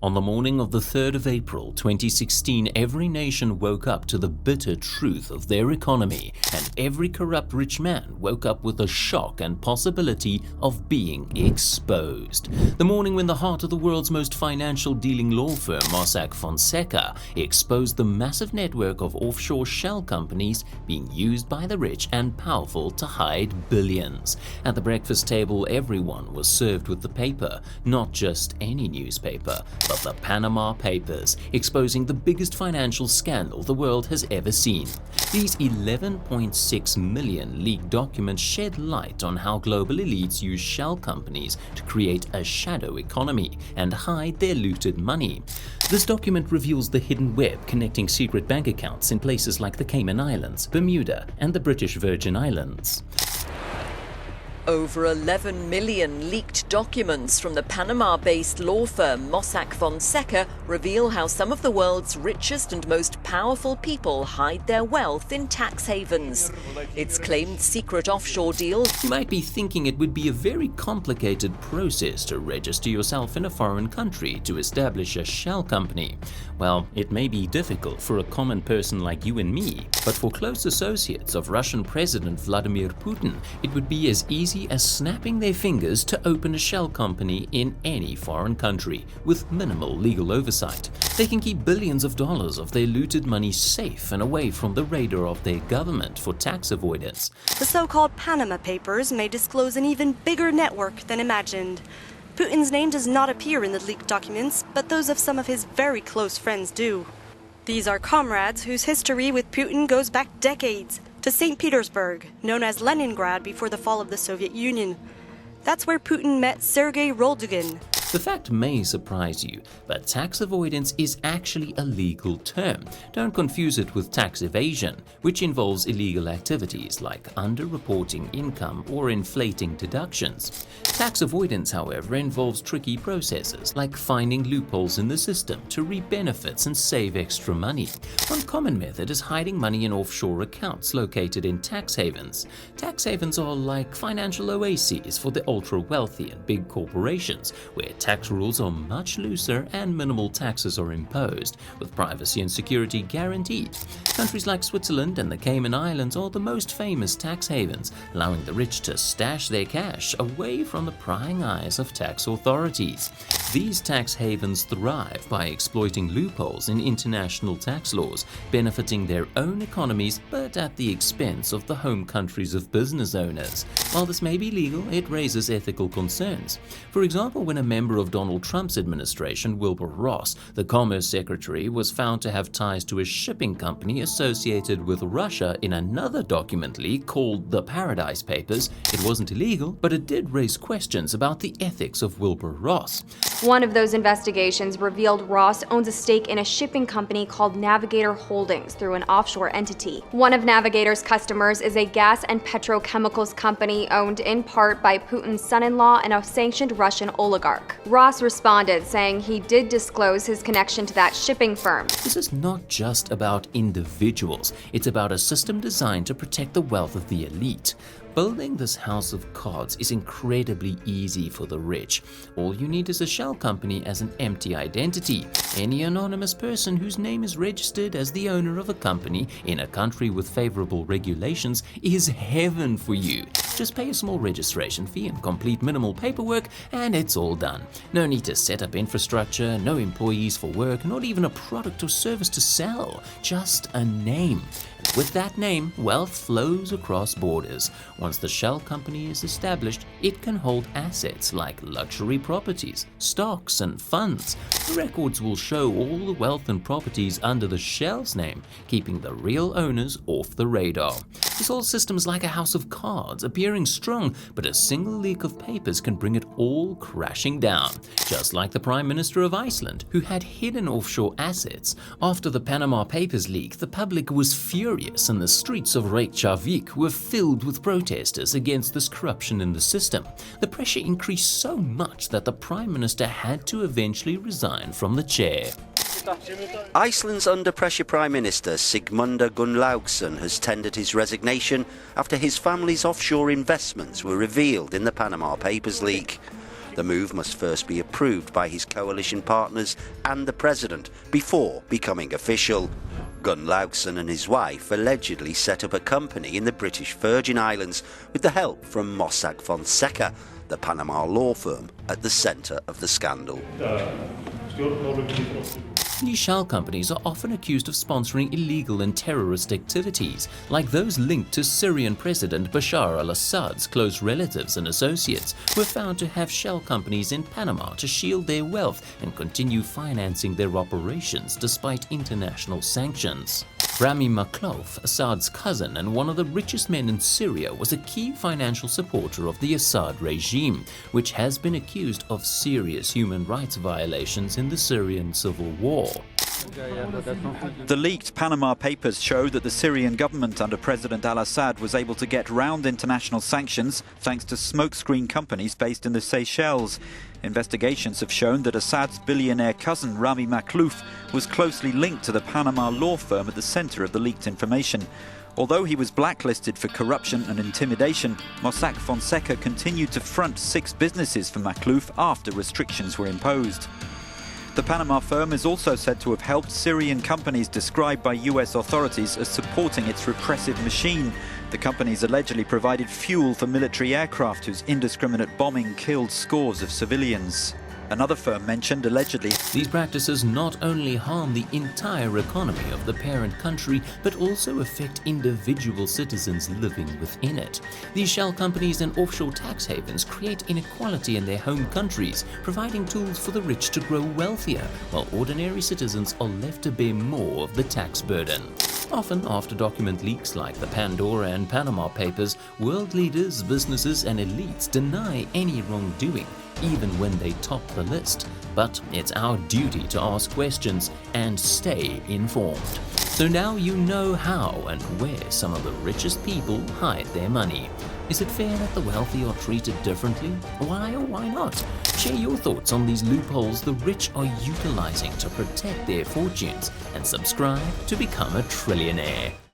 On the morning of the 3rd of April 2016, every nation woke up to the bitter truth of their economy, and every corrupt rich man woke up with the shock and possibility of being exposed. The morning when the heart of the world's most financial dealing law firm, Mossack Fonseca, exposed the massive network of offshore shell companies being used by the rich and powerful to hide billions. At the breakfast table, everyone was served with the paper, not just any newspaper, but the Panama Papers, exposing the biggest financial scandal the world has ever seen. These 11.6 million leaked documents shed light on how global elites use shell companies to create a shadow economy and hide their looted money. This document reveals the hidden web connecting secret bank accounts in places like the Cayman Islands, Bermuda, and the British Virgin Islands. Over 11 million leaked documents from the Panama-based law firm Mossack Fonseca reveal how some of the world's richest and most powerful people hide their wealth in tax havens. Its claimed secret offshore deals. You might be thinking it would be a very complicated process to register yourself in a foreign country to establish a shell company. Well, it may be difficult for a common person like you and me, but for close associates of Russian President Vladimir Putin, it would be as easy as snapping their fingers to open a shell company in any foreign country with minimal legal oversight. They can keep billions of dollars of their looted money safe and away from the radar of their government for tax avoidance. The so-called Panama Papers may disclose an even bigger network than imagined. Putin's name does not appear in the leaked documents, but those of some of his very close friends do. These are comrades whose history with Putin goes back decades, to St. Petersburg, known as Leningrad before the fall of the Soviet Union. That's where Putin met Sergei Roldugin. The fact may surprise you, but tax avoidance is actually a legal term. Don't confuse it with tax evasion, which involves illegal activities like underreporting income or inflating deductions. Tax avoidance, however, involves tricky processes like finding loopholes in the system to reap benefits and save extra money. One common method is hiding money in offshore accounts located in tax havens. Tax havens are like financial oases for the ultra-wealthy and big corporations, where tax rules are much looser and minimal taxes are imposed, with privacy and security guaranteed. Countries like Switzerland and the Cayman Islands are the most famous tax havens, allowing the rich to stash their cash away from the prying eyes of tax authorities. These tax havens thrive by exploiting loopholes in international tax laws, benefiting their own economies but at the expense of the home countries of business owners. While this may be legal, it raises ethical concerns. For example, when a member of Donald Trump's administration, Wilbur Ross, the Commerce Secretary, was found to have ties to a shipping company associated with Russia in another document leak called the Paradise Papers, it wasn't illegal, but it did raise questions about the ethics of Wilbur Ross. One of those investigations revealed Ross owns a stake in a shipping company called Navigator Holdings through an offshore entity. One of Navigator's customers is a gas and petrochemicals company owned in part by Putin's son-in-law and a sanctioned Russian oligarch. Ross responded, saying he did disclose his connection to that shipping firm. This is not just about individuals, it's about a system designed to protect the wealth of the elite. Building this house of cards is incredibly easy for the rich. All you need is a shell company as an empty identity. Any anonymous person whose name is registered as the owner of a company in a country with favorable regulations is heaven for you. Just pay a small registration fee and complete minimal paperwork, and it's all done. No need to set up infrastructure, no employees for work, not even a product or service to sell, just a name. And with that name, wealth flows across borders. Once the shell company is established, it can hold assets like luxury properties, stocks, and funds. The records will show all the wealth and properties under the shell's name, keeping the real owners off the radar. This whole system is like a house of cards, appearing strong, but a single leak of papers can bring it all crashing down. Just like the Prime Minister of Iceland, who had hidden offshore assets. After the Panama Papers leak, the public was furious and the streets of Reykjavik were filled with protesters against this corruption in the system. The pressure increased so much that the Prime Minister had to eventually resign from the chair. Iceland's under-pressure Prime Minister Sigmundur Gunnlaugsson has tendered his resignation after his family's offshore investments were revealed in the Panama Papers leak. The move must first be approved by his coalition partners and the president before becoming official. Gunlaugson and his wife allegedly set up a company in the British Virgin Islands with the help from Mossack Fonseca, the Panama law firm at the centre of the scandal. These shell companies are often accused of sponsoring illegal and terrorist activities, like those linked to Syrian President Bashar al-Assad's close relatives and associates were found to have shell companies in Panama to shield their wealth and continue financing their operations despite international sanctions. Rami Makhlouf, Assad's cousin and one of the richest men in Syria, was a key financial supporter of the Assad regime, which has been accused of serious human rights violations in the Syrian civil war. The leaked Panama Papers show that the Syrian government under President al-Assad was able to get round international sanctions thanks to smokescreen companies based in the Seychelles. Investigations have shown that Assad's billionaire cousin Rami Makhlouf was closely linked to the Panama law firm at the center of the leaked information. Although he was blacklisted for corruption and intimidation, Mossack Fonseca continued to front 6 businesses for Makhlouf after restrictions were imposed. The Panama firm is also said to have helped Syrian companies described by US authorities as supporting its repressive machine. The companies allegedly provided fuel for military aircraft whose indiscriminate bombing killed scores of civilians. Another firm mentioned allegedly. These practices not only harm the entire economy of the parent country, but also affect individual citizens living within it. These shell companies and offshore tax havens create inequality in their home countries, providing tools for the rich to grow wealthier, while ordinary citizens are left to bear more of the tax burden. Often after document leaks like the Pandora and Panama Papers, world leaders, businesses and elites deny any wrongdoing, even when they top the list. But it's our duty to ask questions and stay informed. So now you know how and where some of the richest people hide their money. Is it fair that the wealthy are treated differently? Why or why not? Share your thoughts on these loopholes the rich are utilizing to protect their fortunes, and subscribe to become a trillionaire.